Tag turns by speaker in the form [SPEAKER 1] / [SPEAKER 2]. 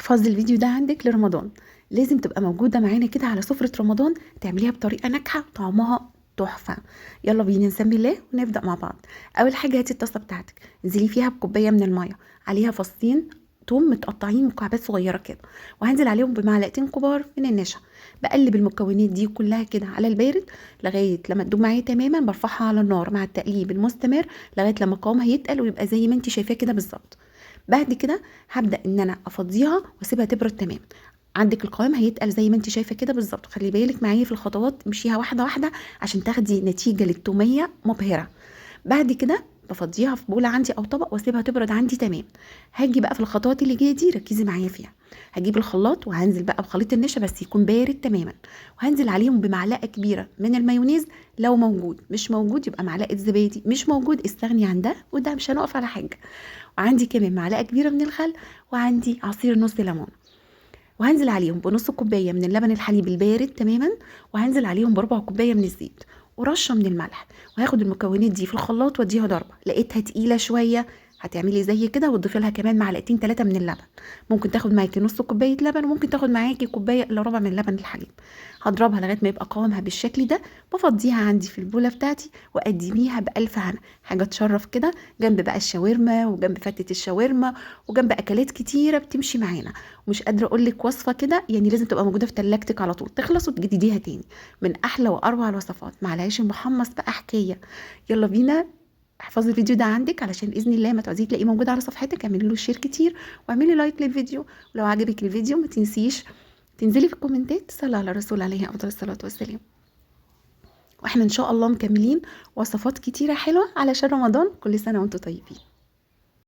[SPEAKER 1] احفظي الفيديو ده عندك لرمضان. لازم تبقى موجودة معانا كده على سفرة رمضان، تعمليها بطريقة ناجحة طعمها تحفة. يلا بينا نسمي الله ونبدأ مع بعض. أول حاجة هاتي الطاسة بتاعتك، انزلي فيها بكوباية من المية، عليها فصين توم متقطعين مكعبات صغيرة كده، وهنزل عليهم بمعلقتين كبار من النشا. بقلب المكونات دي كلها كده على البارد لغاية لما تدوب معايا تماما. برفعها على النار مع التقليب المستمر لغاية لما قوامها يتقل ويبقى زي ما انت شايفاه كده بالظبط. بعد كده هبدأ ان انا افضيها واسيبها تبرد تمام. عندك القوام هيتقل زي ما انت شايفه كده بالظبط. خلي بالك معايا في الخطوات، امشيها واحده واحده عشان تاخدي نتيجه للتوميه مبهره. بعد كده بفضيها في بوله عندي او طبق واسيبها تبرد عندي تمام. هاجي بقى في الخطوات اللي جايه دي، ركزي معايا فيها. هجيب الخلاط وهنزل بقى بخليط النشا بس يكون بارد تماما، وهنزل عليهم بمعلقه كبيره من المايونيز لو موجود. مش موجود يبقى معلقه زبادي، مش موجود استغني عن ده وده، مش هنقف على حاجه. وعندي كمان معلقه كبيره من الخل، وعندي عصير نص ليمون. وهنزل عليهم بنص كوبايه من اللبن الحليب البارد تماما، وهنزل عليهم بربع كوبايه من الزيت ورشه من الملح. وهاخد المكونات دي في الخلاط واديها ضربه. لقيتها تقيله شويه، هتعملي زي كده وتضيفي لها كمان معلقتين 3 من اللبن. ممكن تاخد معاكي نص كوبايه لبن، وممكن تاخد معاكي كوبايه الا ربع من اللبن الحليب. هضربها لغايه ما يبقى قوامها بالشكل ده. بفضيها عندي في البوله بتاعتي واقدميها بالف هنا. حاجه تشرف كده جنب بقى الشاورما وجنب فتة الشاورما وجنب اكلات كتيره بتمشي معانا. مش قادره اقول لك وصفه كده يعني لازم تبقى موجوده في تلاجتك على طول، تخلص وتجدديها تاني. من احلى واروع الوصفات مع العيش المحمص بقى حكايه. يلا بينا. احفظي الفيديو ده عندك علشان باذن الله ما تعوزيه تلاقيه موجود على صفحتك. اعملي له شير كتير واعملي لايك للفيديو. ولو عجبك الفيديو ما تنسيش تنزلي في الكومنتات صلي على الرسول عليه افضل الصلاه والسلام. واحنا ان شاء الله مكملين وصفات كتيره حلوه علشان رمضان. كل سنه وانتم طيبين.